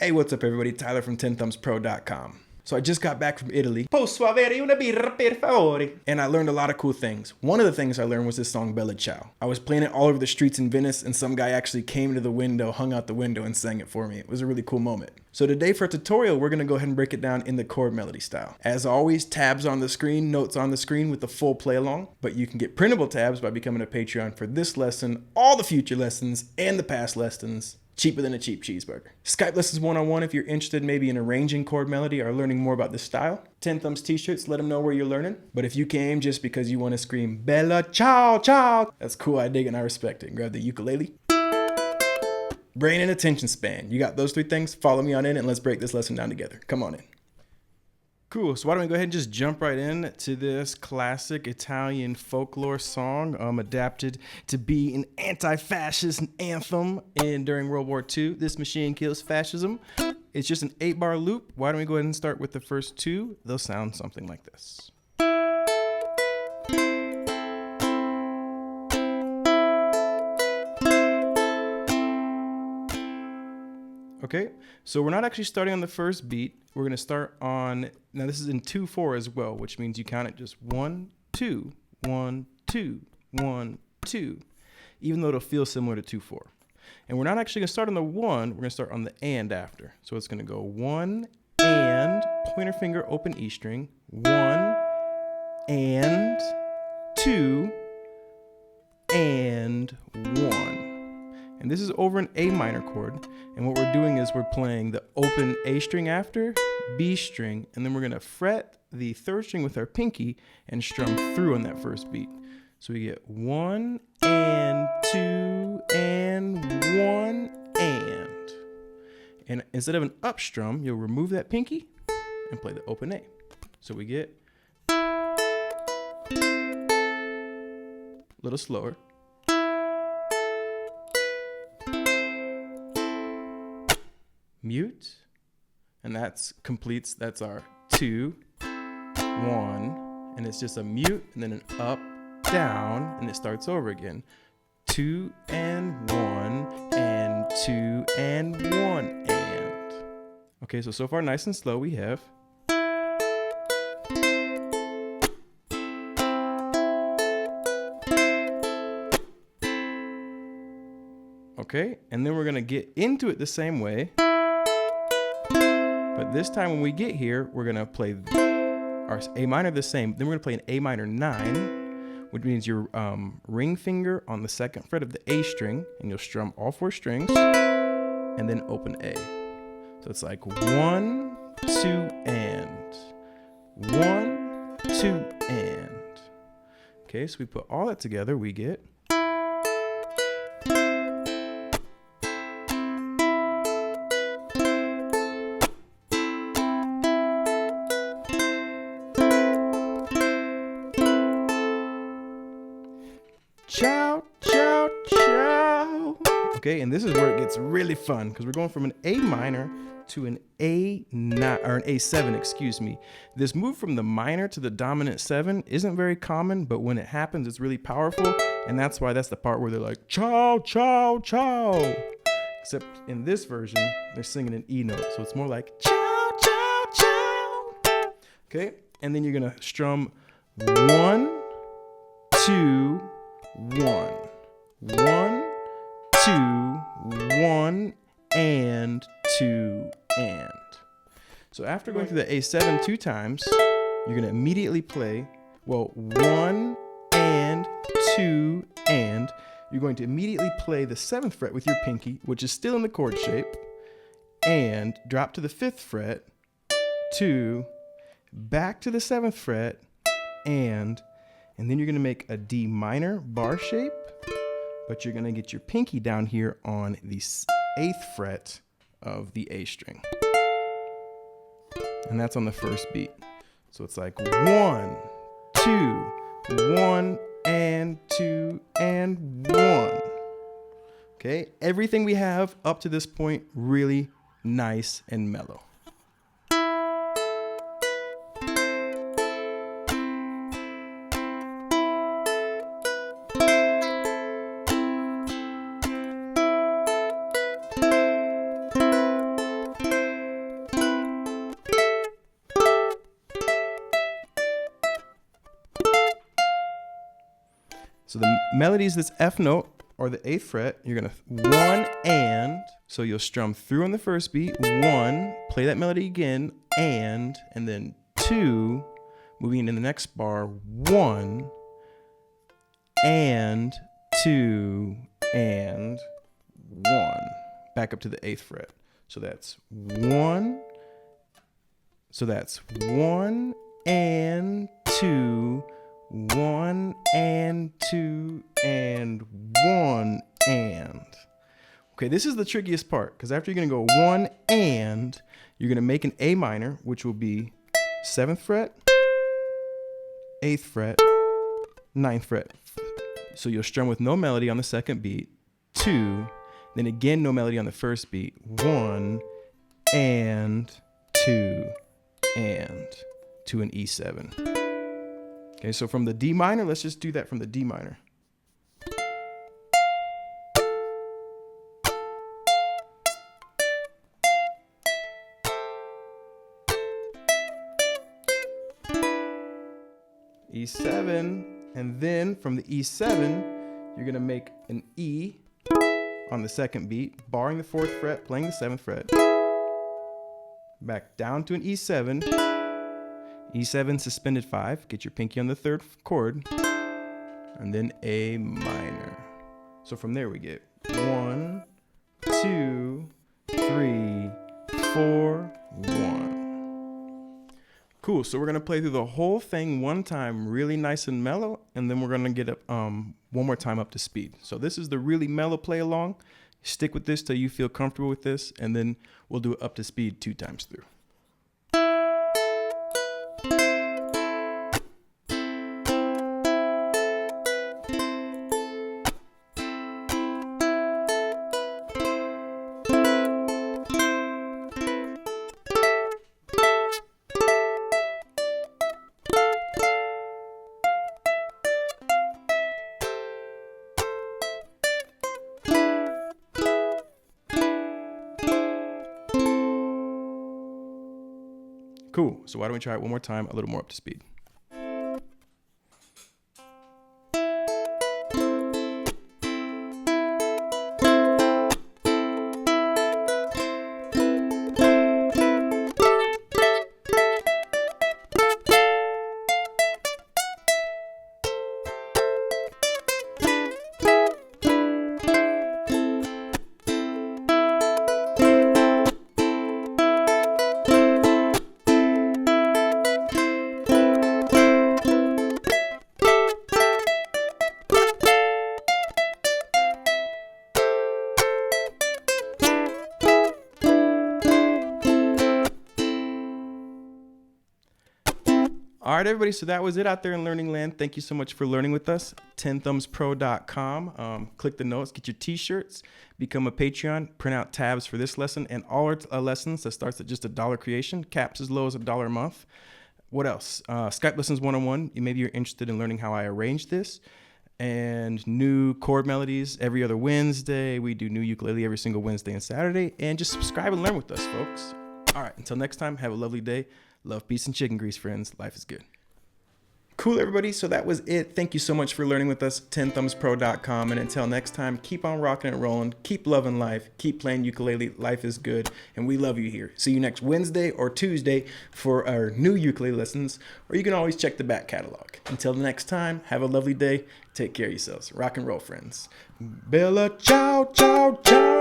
Hey, what's up everybody? Tyler from 10thumbspro.com. So I just got back from Italy. Posso avere una birra per favore? And I learned a lot of cool things. One of the things I learned was this song Bella Ciao. I was playing it all over the streets in Venice and some guy actually came to the window, hung out the window and sang it for me. It was a really cool moment. So today for a tutorial, we're gonna go ahead and break it down in the chord melody style. As always, tabs on the screen, notes on the screen with the full play along, but you can get printable tabs by becoming a Patreon for this lesson, all the future lessons, and the past lessons. Cheaper than a cheap cheeseburger. Skype lessons one-on-one if you're interested maybe in arranging chord melody or learning more about this style. 10 Thumbs t-shirts, let them know where you're learning. But if you came just because you want to scream Bella Ciao Ciao, that's cool, I dig it and I respect it. Grab the ukulele. Brain and attention span. You got those three things? Follow me on in and let's break this lesson down together. Come on in. Cool, so why don't we go ahead and just jump right in to this classic Italian folklore song adapted to be an anti-fascist anthem during World War II. This machine kills fascism. It's just an 8-bar loop. Why don't we go ahead and start with the first two? They'll sound something like this. Okay, so we're not actually starting on the first beat. We're gonna start on, now this is in 2/4 as well, which means you count it just 1, 2, 1, 2, 1, 2, even though it'll feel similar to 2/4. And we're not actually gonna start on the 1, we're gonna start on the and after. So it's gonna go 1 and, pointer finger, open E string, 1 and 2 and 1. And this is over an A minor chord. And what we're doing is we're playing the open A string after, B string, and then we're gonna fret the third string with our pinky and strum through on that first beat. So we get 1 and 2 and 1 and. And instead of an up strum, you'll remove that pinky and play the open A. So we get a little slower. Mute, and that's our 2, 1, and it's just a mute and then an up, down, and it starts over again. 2 and 1 and 2 and 1 and. Okay, so far nice and slow we have. Okay, and then we're gonna get into it the same way. But this time when we get here, we're gonna play our A minor the same. Then we're gonna play an A minor 9, which means your ring finger on the 2nd fret of the A string, and you'll strum all 4 strings, and then open A. So it's like 1, 2, and 1, 2, and. Okay, so we put all that together, we get. Ciao, ciao, ciao. Okay, and this is where it gets really fun because we're going from an A minor to an A9 or an A7, excuse me. This move from the minor to the dominant 7 isn't very common, but when it happens, it's really powerful, and that's why that's the part where they're like ciao, ciao, ciao. Except in this version, they're singing an E note, so it's more like ciao, ciao, ciao. Okay, and then you're gonna strum 1, 2, 1, 1, 2, 1, and 2, and. So after going through the A7 2 times, you're gonna immediately play, 1 and 2 and. You're going to immediately play the 7th fret with your pinky, which is still in the chord shape, and drop to the 5th fret, 2, back to the 7th fret, and then you're gonna make a D minor bar shape, but you're gonna get your pinky down here on the 8th fret of the A string. And that's on the first beat. So it's like 1, 2, 1, and 2, and 1. Okay, everything we have up to this point, really nice and mellow. melodies this F note or the 8th fret, you're going to 1 and, so you'll strum through on the first beat, 1, play that melody again, and then 2, moving into the next bar, 1, and 2, and 1. Back up to the 8th fret. So that's 1. So that's 1 and 2, 1 and 2, and 1 and. Okay, this is the trickiest part because after you're going to go 1 and, you're going to make an A minor, which will be 7th fret, 8th fret, 9th fret. So you'll strum with no melody on the second beat, 2, then again no melody on the first beat, 1 and 2 and to an E7. Okay, so from the D minor, let's just do that from the D minor. E7, and then from the E7, you're gonna make an E on the second beat, barring the 4th fret, playing the 7th fret. Back down to an E7, E7 suspended 5, get your pinky on the 3rd chord, and then A minor. So from there we get 1, 2, 3, 4, 1. Cool, so we're gonna play through the whole thing one time, really nice and mellow, and then we're gonna get up one more time up to speed. So this is the really mellow play along. Stick with this till you feel comfortable with this, and then we'll do it up to speed 2 times through. Cool, so why don't we try it one more time, a little more up to speed. All right, everybody, so that was it out there in Learning Land. Thank you so much for learning with us. 10thumbspro.com. Click the notes, get your t-shirts, become a Patreon, print out tabs for this lesson and all our lessons that starts at just $1 creation, caps as low as $1 a month. What else? Skype Lessons 101. Maybe you're interested in learning how I arrange this. And new chord melodies every other Wednesday. We do new ukulele every single Wednesday and Saturday. And just subscribe and learn with us, folks. All right, until next time, have a lovely day. Love, peace, and chicken grease, friends. Life is good. Cool, everybody. So that was it. Thank you so much for learning with us. 10thumbspro.com. And until next time, keep on rocking and rolling. Keep loving life. Keep playing ukulele. Life is good. And we love you here. See you next Wednesday or Tuesday for our new ukulele lessons. Or you can always check the back catalog. Until the next time, have a lovely day. Take care of yourselves. Rock and roll, friends. Bella Ciao, ciao, ciao.